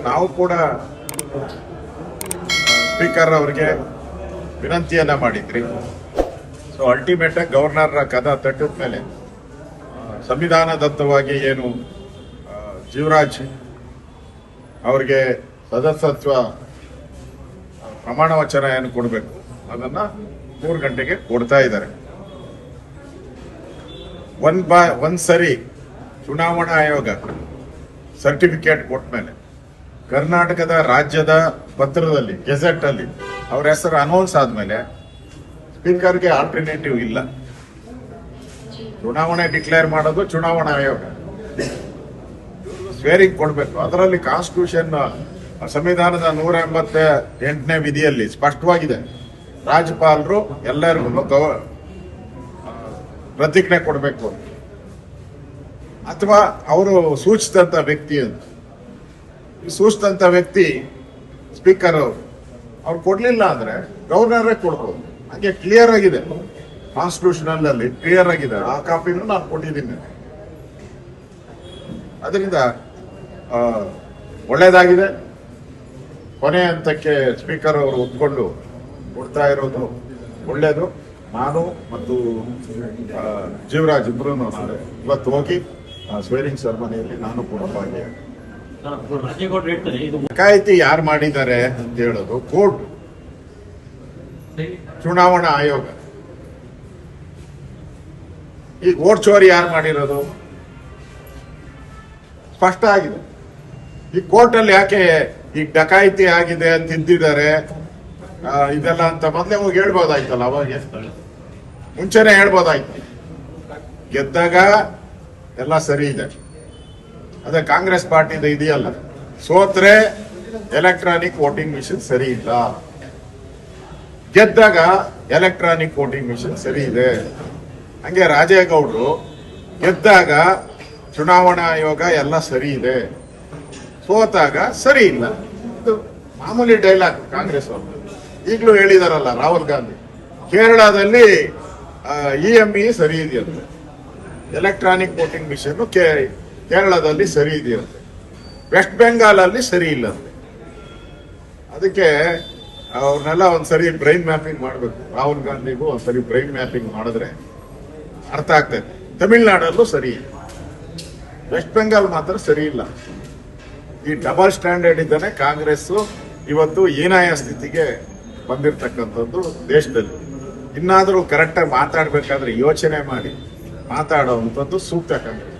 ನಾವು ಕೂಡ ಸ್ಪೀಕರ್ ಅವರಿಗೆ ವಿನಂತಿಯನ್ನ ಮಾಡಿದ್ರಿ. ಸೊ ಅಲ್ಟಿಮೇಟ್ ಆಗಿ ಗವರ್ನರ್ ಕದ ತಟ್ಟಿದ ಮೇಲೆ ಸಂವಿಧಾನದತ್ತವಾಗಿ ಏನು ಜೀವರಾಜ್ ಅವರಿಗೆ ಸದಸ್ಯತ್ವ ಪ್ರಮಾಣ ವಚನ ಏನು ಕೊಡಬೇಕು ಅದನ್ನ 3 ಗಂಟೆಗೆ ಕೊಡ್ತಾ ಇದ್ದಾರೆ. ಒಂದ್ಸರಿ ಚುನಾವಣಾ ಆಯೋಗ ಸರ್ಟಿಫಿಕೇಟ್ ಕೊಟ್ಟ ಮೇಲೆ ಕರ್ನಾಟಕದ ರಾಜ್ಯದ ಪತ್ರದಲ್ಲಿ ಗೆಜೆಟ್ ಅಲ್ಲಿ ಅವ್ರ ಹೆಸರು ಅನೌನ್ಸ್ ಆದ್ಮೇಲೆ ಸ್ಪೀಕರ್ಗೆ ಆಲ್ಟರ್ನೇಟಿವ್ ಇಲ್ಲ. ಚುನಾವಣೆ ಡಿಕ್ಲೇರ್ ಮಾಡೋದು ಚುನಾವಣಾ ಆಯೋಗ, ಸ್ವೇರಿಂಗ್ ಕೊಡಬೇಕು. ಅದರಲ್ಲಿ ಕಾನ್ಸ್ಟಿಟ್ಯೂಷನ್ ಸಂವಿಧಾನದ 188ನೇ ವಿಧಿಯಲ್ಲಿ ಸ್ಪಷ್ಟವಾಗಿದೆ, ರಾಜ್ಯಪಾಲರು ಎಲ್ಲರಿಗೂ ಪ್ರತಿಜ್ಞೆ ಕೊಡಬೇಕು ಅಥವಾ ಅವರು ಸೂಚಿಸಿದಂತ ವ್ಯಕ್ತಿ ಅಂತ. ಸೂಚಿಸಿದಂತ ವ್ಯಕ್ತಿ ಸ್ಪೀಕರ್ ಅವ್ರು ಕೊಡ್ಲಿಲ್ಲ ಅಂದ್ರೆ ಗವರ್ನರೇ ಕೊಡ್ಬೋದು. ಹಾಗೆ ಕ್ಲಿಯರ್ ಆಗಿದೆ, ಕಾನ್ಸ್ಟಿಟ್ಯೂಷನಲ್ ಅಲ್ಲಿ ಕ್ಲಿಯರ್ ಆಗಿದೆ. ಆ ಕಾಪಿನೂ ನಾನು ಕೊಟ್ಟಿದ್ದೀನಿ. ಅದರಿಂದ ಒಳ್ಳೇದಾಗಿದೆ. ಕೊನೆ ಹಂತಕ್ಕೆ ಸ್ಪೀಕರ್ ಅವರು ಒಪ್ಕೊಂಡು ಕೊಡ್ತಾ ಇರೋದು ಒಳ್ಳೇದು. ನಾನು ಮತ್ತು ಜೀವರಾಜ್ ಇಬ್ರು ಇವತ್ತು ಹೋಗಿ ಸ್ವೇರಿಂಗ್ ಸೆರೆಮನಿಯಲ್ಲಿ ನಾನು ಕೂಡ ಭಾಗಿಯಾಗಿ. ಡಕಾಯಿತಿ ಯಾರು ಮಾಡಿದ್ದಾರೆ ಅಂತ ಹೇಳೋದು ಕೋರ್ಟ್, ಚುನಾವಣಾ ಆಯೋಗ. ಈಗ ವೋಟ್ ಚೋರಿ ಯಾರು ಮಾಡಿರೋದು ಸ್ಪಷ್ಟ ಆಗಿದೆ. ಈ ಕೋರ್ಟ್ ಅಲ್ಲಿ ಯಾಕೆ ಈಗ ಡಕಾಯಿತಿ ಆಗಿದೆ ಅಂತ ತಿದ್ದಿದ್ದಾರೆ ಇದೆಲ್ಲ ಅಂತ ಮೊದಲೇ ಹೋಗಿ ಹೇಳ್ಬೋದಾಯ್ತಲ್ಲ, ಅವಾಗ ಮುಂಚೆನೆ ಹೇಳ್ಬೋದಾಯ್ತು. ಗೆದ್ದಾಗ ಎಲ್ಲ ಸರಿ ಇದೆ. ಅದೇ ಕಾಂಗ್ರೆಸ್ ಪಾರ್ಟಿದ ಇದೆಯಲ್ಲ, ಸೋತ್ರೆ ಎಲೆಕ್ಟ್ರಾನಿಕ್ ವೋಟಿಂಗ್ ಮಿಷಿನ್ ಸರಿ ಇಲ್ಲ, ಗೆದ್ದಾಗ ಎಲೆಕ್ಟ್ರಾನಿಕ್ ವೋಟಿಂಗ್ ಮಿಷಿನ್ ಸರಿ ಇದೆ. ಹಂಗೆ ರಾಜೇಗೌಡರು ಗೆದ್ದಾಗ ಚುನಾವಣಾ ಆಯೋಗ ಎಲ್ಲ ಸರಿ ಇದೆ, ಸೋತಾಗ ಸರಿ ಇಲ್ಲ. ಇದು ಮಾಮೂಲಿ ಡೈಲಾಗ್ ಕಾಂಗ್ರೆಸ್ ಅವರು. ಈಗಲೂ ಹೇಳಿದಾರಲ್ಲ ರಾಹುಲ್ ಗಾಂಧಿ, ಕೇರಳದಲ್ಲಿ EME ಸರಿ ಇದೆಯಂತೆ, ಎಲೆಕ್ಟ್ರಾನಿಕ್ ವೋಟಿಂಗ್ ಮಿಷನ್ ಕೇರಳದಲ್ಲಿ ಸರಿ ಇದೆಯಂತೆ, ವೆಸ್ಟ್ ಬೆಂಗಾಲ್ ಅಲ್ಲಿ ಸರಿ ಇಲ್ಲಂತೆ. ಅದಕ್ಕೆ ಅವ್ರನ್ನೆಲ್ಲ ಒಂದ್ಸರಿ ಬ್ರೈನ್ ಮ್ಯಾಪಿಂಗ್ ಮಾಡಬೇಕು. ರಾಹುಲ್ ಗಾಂಧಿಗೂ ಒಂದ್ಸರಿ ಬ್ರೈನ್ ಮ್ಯಾಪಿಂಗ್ ಮಾಡಿದ್ರೆ ಅರ್ಥ ಆಗ್ತದೆ. ತಮಿಳ್ನಾಡಲ್ಲೂ ಸರಿ ಇಲ್ಲ, ವೆಸ್ಟ್ ಬೆಂಗಾಲ್ ಮಾತ್ರ ಸರಿ ಇಲ್ಲ. ಈ ಡಬಲ್ ಸ್ಟ್ಯಾಂಡರ್ಡ್ ಇದ್ದಾನೆ ಕಾಂಗ್ರೆಸ್ ಇವತ್ತು ಹೀನಾಯ ಸ್ಥಿತಿಗೆ ಬಂದಿರತಕ್ಕಂಥದ್ದು ದೇಶದಲ್ಲಿ. ಇನ್ನಾದರೂ ಕರೆಕ್ಟಾಗಿ ಮಾತಾಡಬೇಕಾದ್ರೆ ಯೋಚನೆ ಮಾಡಿ ಮಾತಾಡುವಂಥದ್ದು ಸೂಕ್ತ ಕಾಂಗ್ರೆಸ್.